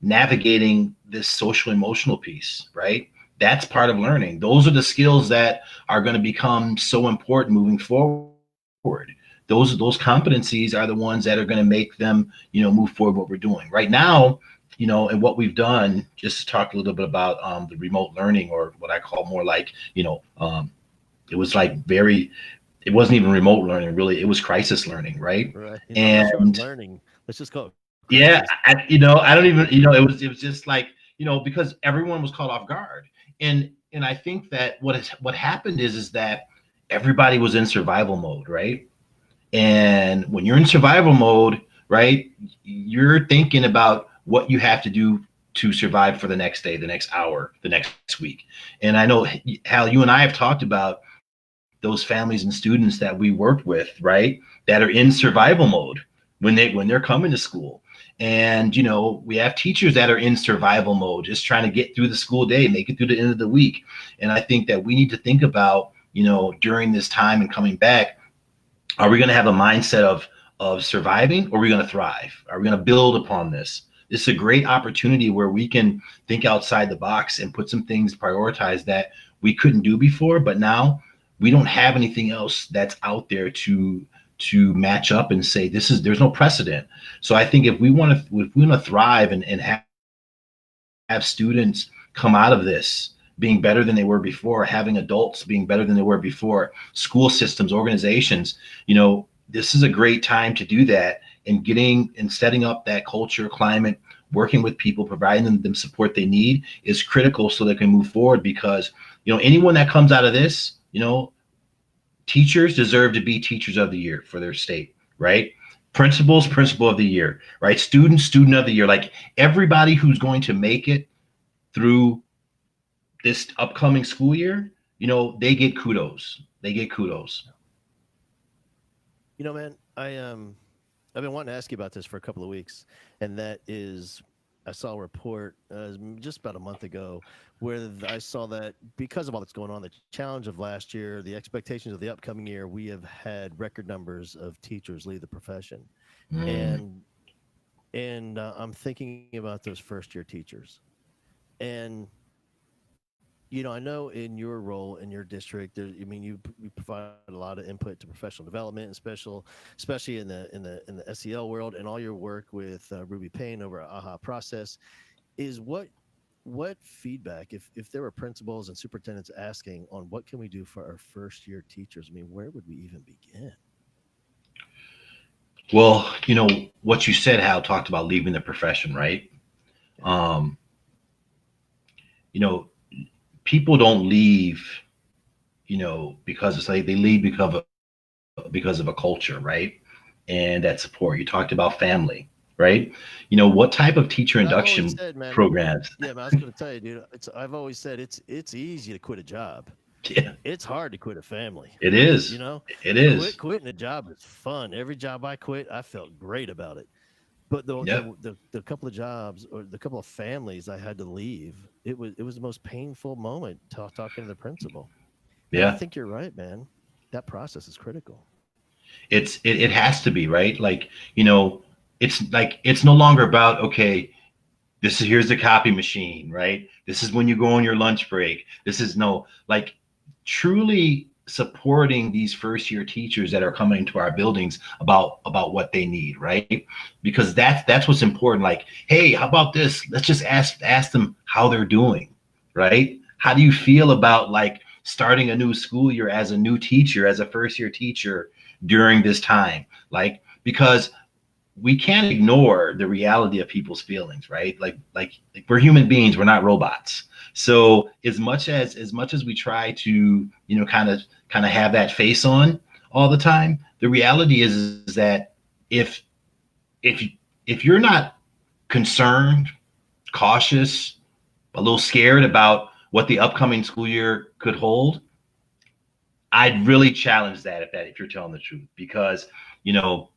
navigating this social emotional piece, right? That's part of learning. Those are the skills that are going to become so important moving forward. Those competencies are the ones that are going to make them, move forward what we're doing. Right now, and what we've done, just to talk a little bit about the remote learning, or what I call more like, it was like it wasn't even remote learning, really. It was crisis learning, right? Right. I'm not sure what And learning. Let's just call it crisis. yeah, I don't even, it was just like, because everyone was caught off guard. And I think that what happened is that everybody was in survival mode, right? And when you're in survival mode, right, you're thinking about what you have to do to survive for the next day, the next hour, the next week. And I know, Hal, you and I have talked about those families and students that we worked with, right, that are in survival mode when they're coming to school. And we have teachers that are in survival mode, just trying to get through the school day, make it through the end of the week. And I think that we need to think about, during this time and coming back, are we going to have a mindset of surviving, or are we going to thrive? Are we going to build upon this? This is a great opportunity where we can think outside the box and put some things, prioritize that we couldn't do before, but now we don't have anything else that's out there to match up and say there's no precedent. So I think if we want to thrive and have students come out of this being better than they were before, having adults being better than they were before, school systems, organizations, this is a great time to do that, and getting and setting up that culture, climate, working with people, providing them support they need is critical so they can move forward. Because, anyone that comes out of this, teachers deserve to be teachers of the year for their state, right? Principals, principal of the year, right? Students, student of the year. Like, everybody who's going to make it through this upcoming school year, they get kudos. They get kudos. Man, I've been wanting to ask you about this for a couple of weeks, and that is, I saw a report just about a month ago where I saw that because of all that's going on, the challenge of last year, the expectations of the upcoming year, we have had record numbers of teachers leave the profession, Mm, and I'm thinking about those first year teachers, and I know in your role in your district, you provide a lot of input to professional development, and especially in the SEL world, and all your work with Ruby Payne over at AHA Process. Is what feedback, if there were principals and superintendents asking on what can we do for our first year teachers? I mean, where would we even begin? well, what you said, Hal, talked about leaving the profession, right? Yeah. Um, you know, people don't leave, because it's like they leave because of a culture, right? And that support. You talked about family, right? What type of teacher And I've always induction said, man, programs? yeah, man, I was going to tell you, dude. I've always said it's easy to quit a job. Yeah, It's hard to quit a family. it You is. know, It is. quitting a job is fun. Every job I quit, I felt great about it. But Yep. the couple of jobs or the couple of families I had to leave, it was the most painful moment talking to the principal. And I Yeah. think you're right, man. That process is critical. It has to be, right? Like, it's no longer about, okay, here's the copy machine, right? This is when you go on your lunch break. This is no, like, truly supporting these first year teachers that are coming to our buildings about what they need, right? Because that's what's important. Like, hey, how about this? Let's just ask them how they're doing, right? How do you feel about, like, starting a new school year as a new teacher, as a first year teacher during this time? Like, because we can't ignore the reality of people's feelings, right? Like we're human beings, we're not robots. So as much as we try to, kind of have that face on all the time, the reality is that if if if you're not concerned, cautious, a little scared about what the upcoming school year could hold, I'd really challenge if you're telling the truth, because you know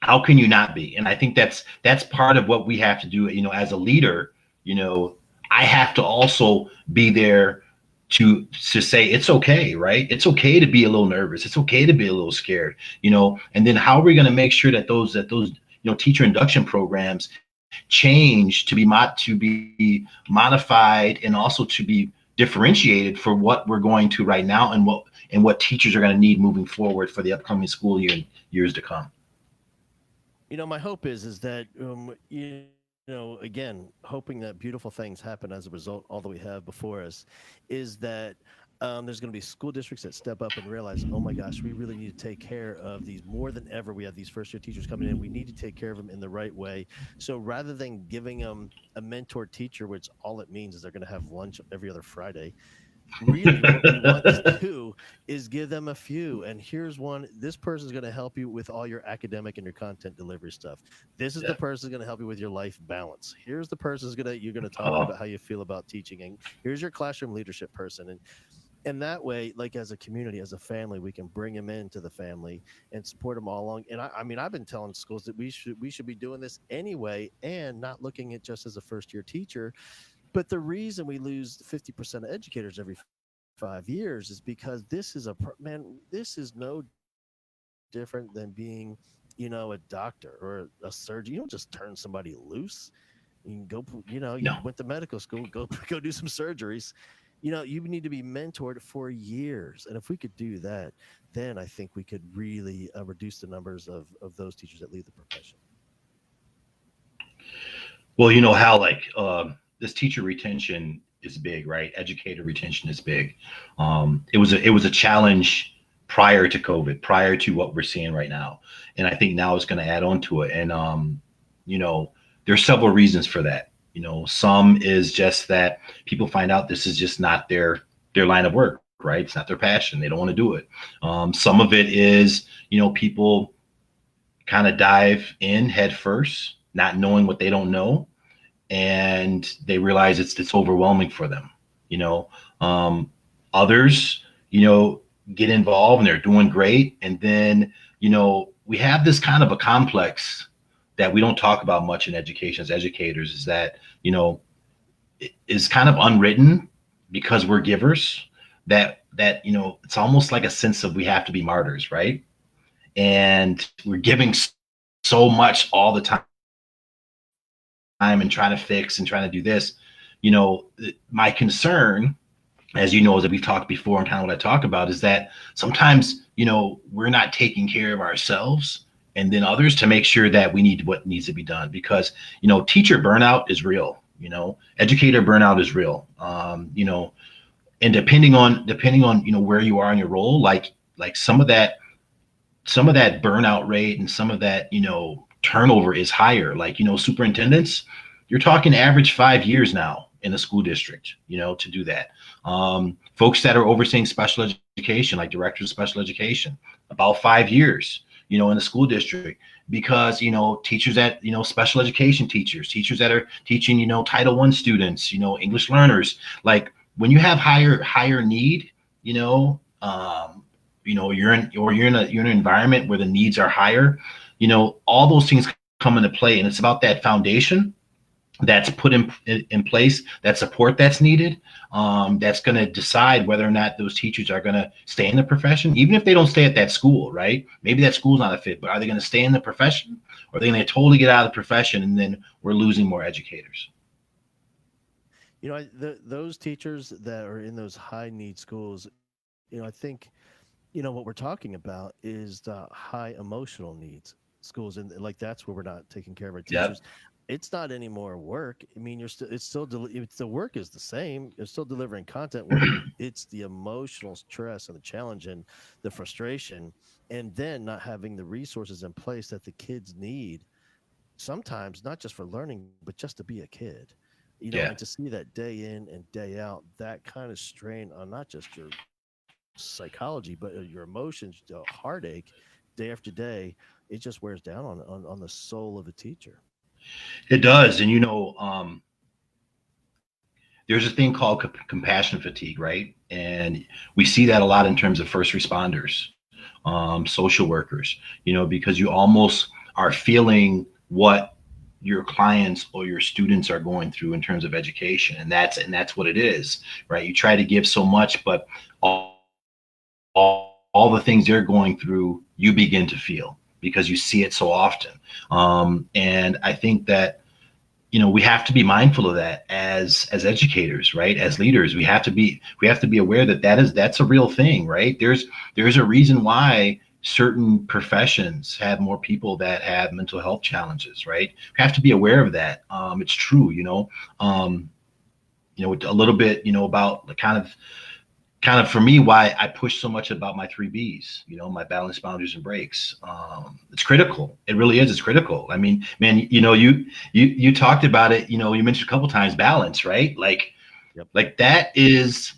how can you not be? And I think that's part of what we have to do, as a leader. I have to also be there to say it's okay, right? It's okay to be a little nervous. It's okay to be a little scared, and then how are we going to make sure that those teacher induction programs change to be modified, and also to be differentiated for what we're going to right now, and what teachers are going to need moving forward for the upcoming school year and years to come. My hope is that again, hoping that beautiful things happen as a result, all that we have before us, is that there's going to be school districts that step up and realize, oh my gosh, we really need to take care of these more than ever. We have these first year teachers coming in. We need to take care of them in the right way. So rather than giving them a mentor teacher, which all it means is they're going to have lunch every other Friday, really what we want to do is give them a few. And here's one: this person is going to help you with all your academic and your content delivery stuff. This is the Yeah. person going to help you with your life balance. Here's the person who's going to you're going to talk to Oh, about how you feel about teaching. And here's your classroom leadership person. And that way, like, as a community, as a family, we can bring them into the family and support them all along. And I mean, I've been telling schools that we should be doing this anyway, and not looking at just as a first year teacher. But the reason we lose 50% of educators every 5 years is because man, this is no different than being, a doctor or a surgeon. You don't just turn somebody loose. You can go, you no. went to medical school, go go do some surgeries. You need to be mentored for years. And if we could do that, then I think we could really reduce the numbers of those teachers that leave the profession. Well, how, like, this teacher retention is big, right? Educator retention is big. It was a challenge prior to COVID, prior to what we're seeing right now, and I think now it's going to add on to it. And you know, there's several reasons for that. Some is just that people find out this is just not their line of work, right? It's not their passion. They don't want to do it. Some of it is, people kind of dive in head first, not knowing what they don't know, and they realize it's overwhelming for them. You know, Others, get involved and they're doing great, and then we have this kind of a complex that we don't talk about much in education as educators, is that is kind of unwritten, because we're givers, that it's almost like a sense of we have to be martyrs, right? And we're giving so much all the time, and trying to fix and trying to do this. My concern, as as we've talked before, and kind of what I talk about, is that sometimes we're not taking care of ourselves and then others, to make sure that we need what needs to be done, because teacher burnout is real. Educator burnout is real. And depending on where you are in your role, like some of that burnout rate and some of that turnover is higher. Like superintendents, you're talking average 5 years now in the school district, to do that. Folks that are overseeing special education, like directors of special education, about 5 years, in the school district, because teachers that special education teachers that are teaching Title I students, English learners, like when you have higher need, you're in an environment where the needs are higher, all those things come into play, and it's about that foundation. that's put in place, that support that's needed, that's going to decide whether or not those teachers are going to stay in the profession, even if they don't stay at that school, right? Maybe that school's not a fit, but are they going to stay in the profession, or are they going to totally get out of the profession, and then we're losing more educators? Those teachers that are in those high need schools, I think, what we're talking about is the high emotional needs schools, and like that's where we're not taking care of our Yep. teachers. It's not any more work. I mean, it's the work is the same. You're still delivering content work. It's the emotional stress and the challenge and the frustration, and then not having the resources in place that the kids need. Sometimes not just for learning, but just to be a kid. And Yeah. to see that day in and day out, that kind of strain on not just your psychology, but your emotions, heartache, day after day, it just wears down on the soul of a teacher. It does. And there's a thing called compassion fatigue, right? And we see that a lot in terms of first responders, social workers, because you almost are feeling what your clients or your students are going through in terms of education. And that's what it is, right? You try to give so much, but all the things they're going through, you begin to feel because you see it so often. And I think that we have to be mindful of that as educators, right? As leaders, we have to be aware that that's a real thing, right? There's a reason why certain professions have more people that have mental health challenges, right? We have to be aware of that. It's true. A little bit, about the kind of for me why I push so much about my 3 B's, my balance, boundaries, and breaks. It's critical. It really is. It's critical. I mean, man, you talked about it. You mentioned a couple times balance, right? Like, Yep. like that is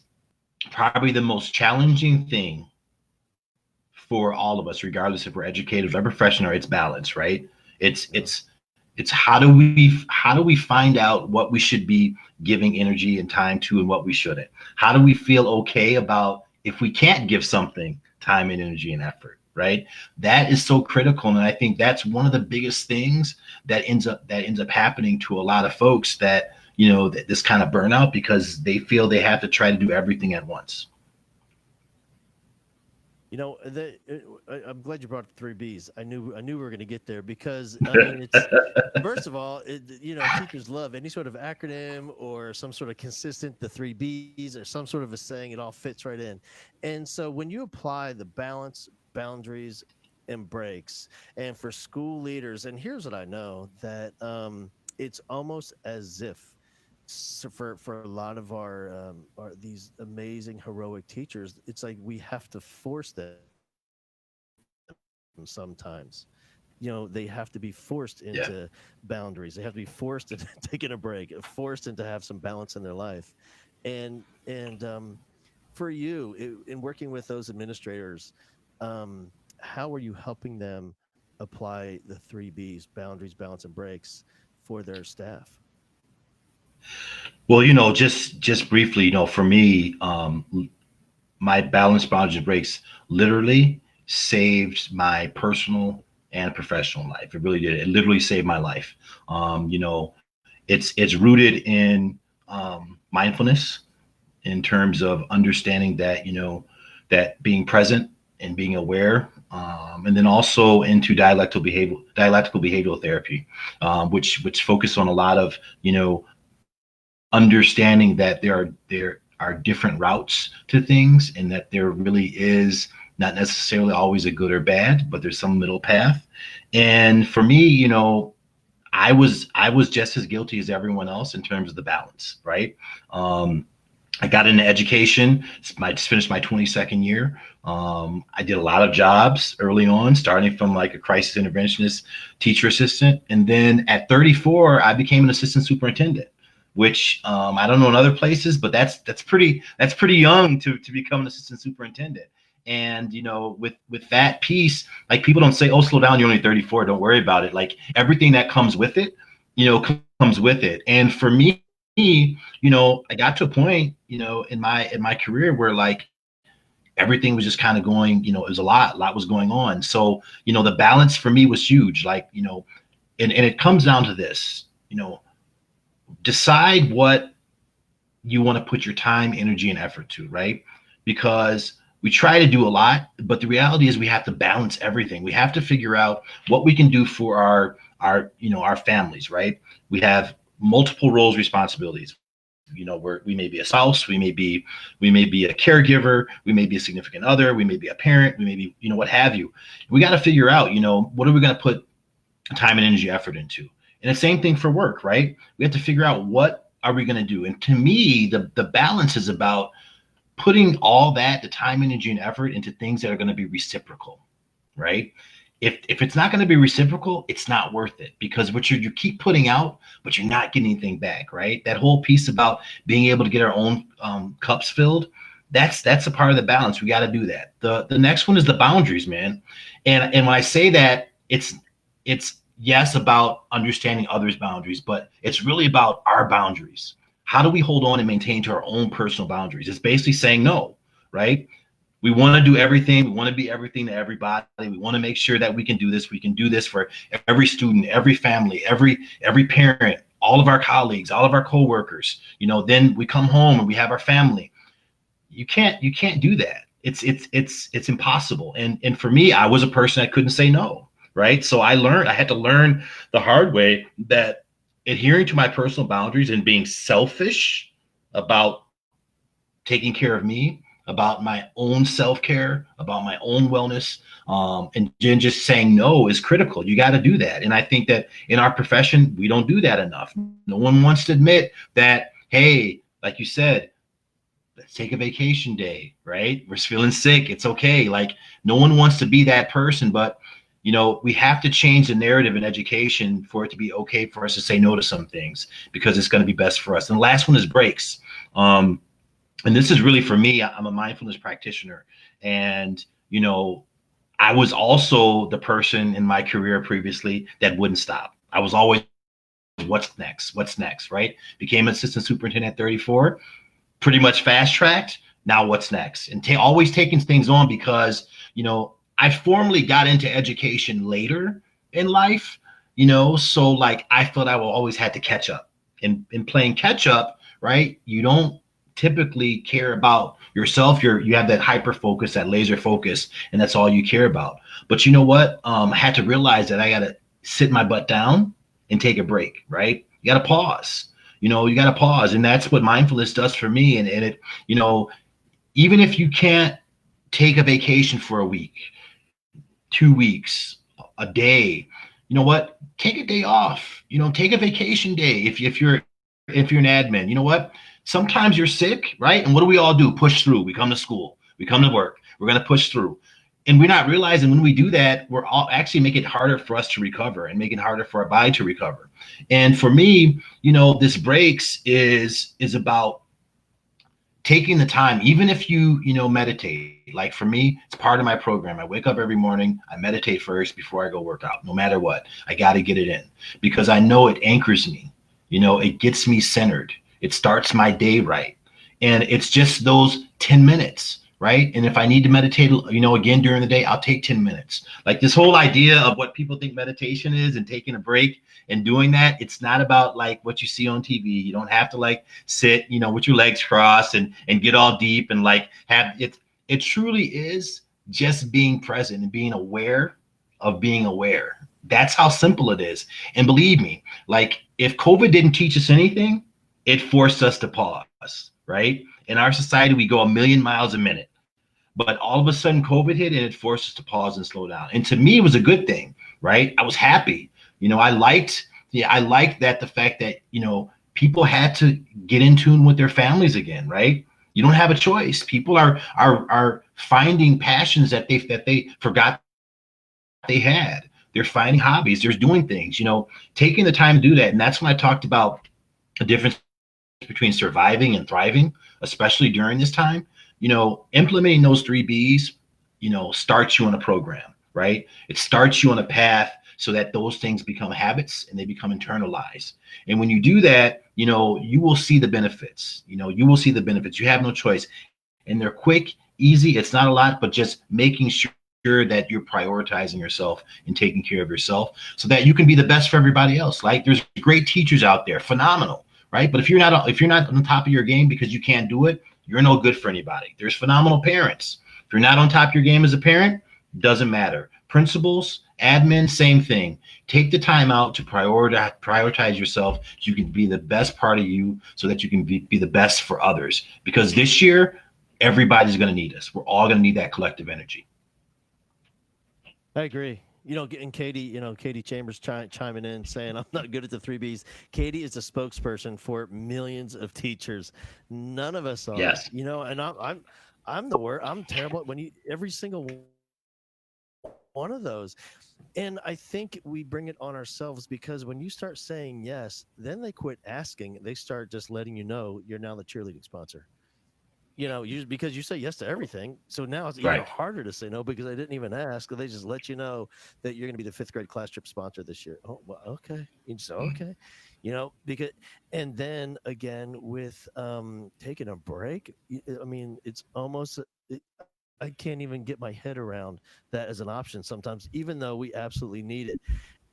probably the most challenging thing for all of us, regardless if we're educators or professional. It's balance, right? It's Yeah. it's it's how do we find out what we should be giving energy and time to and what we shouldn't? How do we feel okay about if we can't give something time and energy and effort, right? That is so critical. And I think that's one of the biggest things that ends up happening to a lot of folks, that this kind of burnout, because they feel they have to try to do everything at once. I'm glad you brought up 3 B's. I knew we were going to get there because I mean, it's first of all, teachers love any sort of acronym or some sort of consistent, the 3 B's or some sort of a saying. It all fits right in. And so when you apply the balance, boundaries, and breaks, and for school leaders, and here's what I know that it's almost as if for a lot of our these amazing heroic teachers, it's like we have to force them sometimes. They have to be forced into boundaries. They Yeah. have to be forced into taking a break, forced into have some balance in their life. And for you, in working with those administrators, how are you helping them apply the 3 B's: boundaries, balance, and breaks for their staff? Well, just briefly, for me, my balance, boundaries, and breaks literally saved my personal and professional life. It really did. It literally saved my life. It's rooted in mindfulness, in terms of understanding that that being present and being aware, and then also into dialectical behavioral therapy, which focus on a lot of understanding that there are different routes to things, and that there really is not necessarily always a good or bad, but there's some middle path. And for me, I was just as guilty as everyone else in terms of the balance, right? I got into education. I just finished my 22nd year. I did a lot of jobs early on, starting from like a crisis interventionist, teacher assistant, and then at 34, I became an assistant superintendent. Which I don't know in other places, but that's pretty young to become an assistant superintendent. And with that piece, like, people don't say, "Oh, slow down, you're only 34. Don't worry about it." Like, everything that comes with it, comes with it. And for me, I got to a point, in my career where, like, everything was just kind of going, it was a lot was going on. So, the balance for me was huge. Like, and it comes down to this, decide what you want to put your time, energy, and effort to, right? Because we try to do a lot, but the reality is we have to balance everything. We have to figure out what we can do for our families, right? We have multiple roles, responsibilities. We may be a spouse, we may be a caregiver, we may be a significant other, we may be a parent, we may be, what have you. We got to figure out, what are we going to put time and energy, effort into. And the same thing for work, right? We have to figure out what are we going to do. And to me, the balance is about putting all that, the time, energy, and effort into things that are going to be reciprocal, right? If it's not going to be reciprocal, it's not worth it, because what you keep putting out, but you're not getting anything back, right? That whole piece about being able to get our own cups filled, that's a part of the balance. We got to do that. The next one is the boundaries, man. And when I say that, it's yes about understanding others' boundaries, but it's really about our boundaries. How do we hold on and maintain to our own personal boundaries? It's basically saying no, right? We want to do everything. We want to be everything to everybody. We want to make sure that we can do this. We can do this for every student, every family, every parent, all of our colleagues, all of our coworkers. Then we come home and we have our family. You can't do that. It's impossible. And for me, I was a person that couldn't say no, right? So I had to learn the hard way that adhering to my personal boundaries and being selfish about taking care of me, about my own self-care, about my own wellness, and then just saying no is critical. You got to do that. And I think that in our profession, we don't do that enough. No one wants to admit that, hey, like you said, let's take a vacation day, right? We're feeling sick. It's okay. Like, no one wants to be that person, but we have to change the narrative in education for it to be okay for us to say no to some things, because it's going to be best for us. And the last one is breaks. And this is really for me. I'm a mindfulness practitioner, and I was also the person in my career previously that wouldn't stop. I was always, what's next, right? Became assistant superintendent at 34, pretty much fast tracked. Now what's next? And always taking things on, because I formally got into education later in life, so like I felt I will always had to catch up. In playing catch up, right? You don't typically care about yourself. You have that hyper focus, that laser focus, and that's all you care about. But you know what? I had to realize that I got to sit my butt down and take a break, right? You got to pause. You got to pause. And that's what mindfulness does for me. And it, even if you can't take a vacation for a week, 2 weeks, a day, you know what? Take a day off. Take a vacation day. If you're an admin, you know what? Sometimes you're sick, right? And what do we all do? Push through. We come to school. We come to work. We're going to push through. And we're not realizing when we do that, we're all actually make it harder for us to recover and make it harder for our body to recover. And for me, this breaks is about taking the time, even if you meditate. Like for me, it's part of my program. I wake up every morning, I meditate first before I go work out. No matter what, I got to get it in, because I know it anchors me. It gets me centered. It starts my day right. And it's just those 10 minutes, right? And if I need to meditate, again during the day, I'll take 10 minutes. Like this whole idea of what people think meditation is and taking a break and doing that, it's not about like what you see on TV. You don't have to like sit, with your legs crossed and get all deep and like have it. It truly is just being present and being aware of being aware. That's how simple it is. And believe me, like if COVID didn't teach us anything, it forced us to pause, right? In our society, we go a million miles a minute. But all of a sudden, COVID hit and it forced us to pause and slow down. And to me, it was a good thing, right? I was happy. I liked that, the fact that, people had to get in tune with their families again, right? You don't have a choice. People are finding passions that they forgot they had. They're finding hobbies. They're doing things, taking the time to do that. And that's when I talked about the difference between surviving and thriving, especially during this time. Implementing those 3 B's, starts you on a program, right? It starts you on a path so that those things become habits and they become internalized. And when you do that, you will see the benefits. You will see the benefits. You have no choice. And they're quick, easy. It's not a lot, but just making sure that you're prioritizing yourself and taking care of yourself so that you can be the best for everybody else. Like there's great teachers out there, phenomenal, right? But if you're not on the top of your game because you can't do it, you're no good for anybody. There's phenomenal parents. If you're not on top of your game as a parent, doesn't matter. Principals, admin, same thing. Take the time out to prioritize yourself so you can be the best part of you, so that you can be the best for others. Because this year, everybody's going to need us. We're all going to need that collective energy. I agree. And Katie, Katie Chambers chiming in saying, I'm not good at the three B's. Katie is a spokesperson for millions of teachers. None of us are, Yes. and I'm the word. I'm terrible at every single one of those. And I think we bring it on ourselves because when you start saying yes, then they quit asking. They start just letting you know you're now the cheerleading sponsor. Because you say yes to everything. So now it's even Right. harder to say no because I didn't even ask. They just let you know that you're going to be the fifth grade class trip sponsor this year. Oh, well, okay. You just okay. Because and then again with taking a break. I mean, it's almost. I can't even get my head around that as an option sometimes, even though we absolutely need it.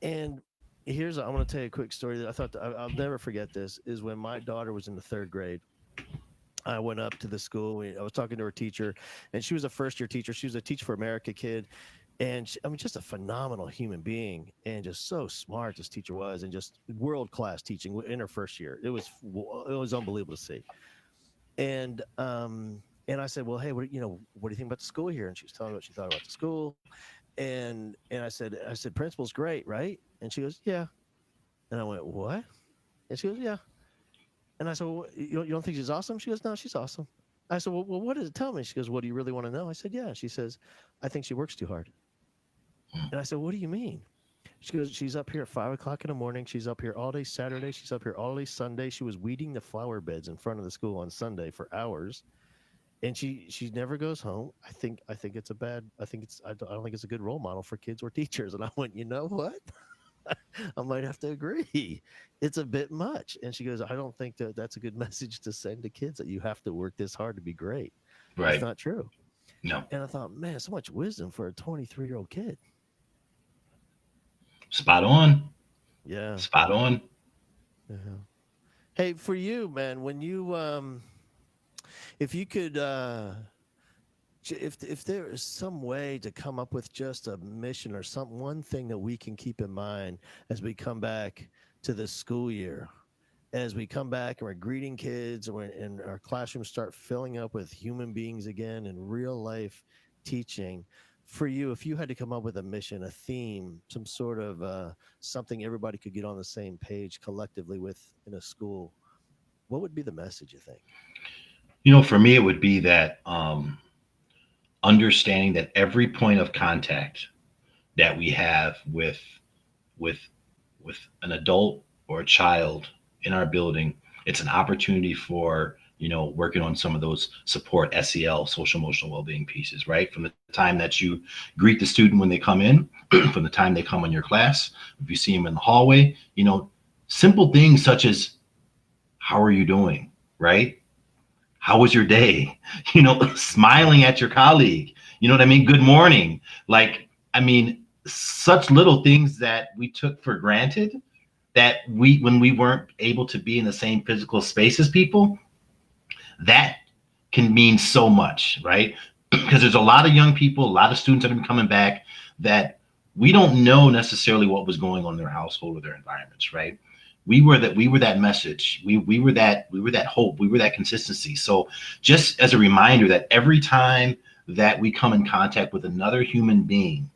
And I want to tell you a quick story that I thought I'll never forget. This is when my daughter was in the third grade. I went up to the school. I was talking to her teacher, and she was a first year teacher. She was a Teach for America kid. And I mean, just a phenomenal human being and just so smart this teacher was, and just world class teaching in her first year. It was unbelievable to see. And I said, well, hey, what do you think about the school here? And she was telling me what she thought about the school. And I said, principal's great, right? And she goes, yeah. And I went, what? And she goes, yeah. And I said, well, you don't think she's awesome? She goes, no, she's awesome. I said, well, what does it tell me? She goes, what do you really want to know? I said, yeah. She says, I think she works too hard. And I said, what do you mean? She goes, she's up here at 5 o'clock in the morning. She's up here all day Saturday. She's up here all day Sunday. She was weeding the flower beds in front of the school on Sunday for hours. And she never goes home. I think it's a bad. I don't think it's a good role model for kids or teachers. And I went, you know what? I might have to agree. It's a bit much. And she goes, I don't think that that's a good message to send to kids that you have to work this hard to be great. That's Right. not true. No. And I thought, man, so much wisdom for a 23-year-old kid. Spot on. Yeah. Spot on. Yeah. Hey, for you, man, when you if you could if there is some way to come up with just a mission or one thing that we can keep in mind as we come back to the school year, as we come back and we're greeting kids and our classrooms start filling up with human beings again in real life teaching. For you, if you had to come up with a mission, a theme, some sort of something everybody could get on the same page collectively with in a school, what would be the message, you think? For me, it would be that understanding that every point of contact that we have with with an adult or a child in our building, it's an opportunity for working on some of those support SEL, social emotional well-being pieces, right? From the time that you greet the student when they come in, from the time they come in your class, if you see them in the hallway, simple things such as how are you doing, right? How was your day? Smiling at your colleague. You know what I mean? Good morning. Like, I mean, such little things that we took for granted that when we weren't able to be in the same physical space as people, that can mean so much, right? Because there's a lot of young people, a lot of students that have been coming back that we don't know necessarily what was going on in their household or their environments, right? We were that message. We were that hope. We were that consistency. So just as a reminder that every time that we come in contact with another human being,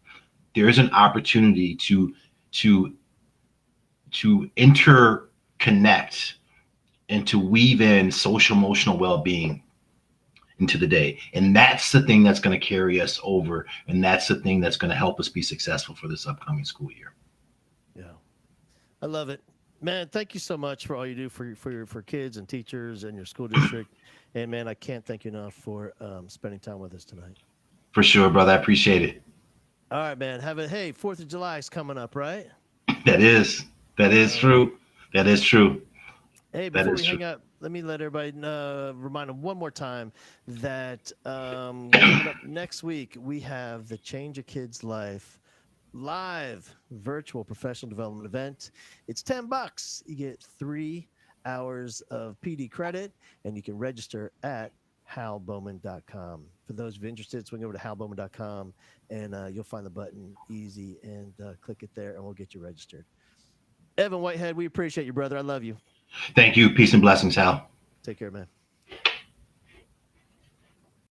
there's an opportunity to interconnect and to weave in social emotional well-being into the day. And that's the thing that's going to carry us over. And that's the thing that's going to help us be successful for this upcoming school year. Yeah. I love it. Man, thank you so much for all you do for kids and teachers and your school district. And man, I can't thank you enough for spending time with us tonight. For sure, brother. I appreciate it. All right, man. Hey, 4th of July is coming up, right? That is, that is Yeah. true. That is true. Hey, That before is we true. hang up, let me let everybody remind them one more time that coming up next week, we have the Change a Kid's Life live virtual professional development event. It's $10. You get 3 hours of PD credit, and you can register at halbowman.com. For those interested, swing over to halbowman.com and you'll find the button easy and click it there, and we'll get you registered. Evan Whitehead, we appreciate you, brother. I love you. Thank you. Peace and blessings, Hal. Take care, man.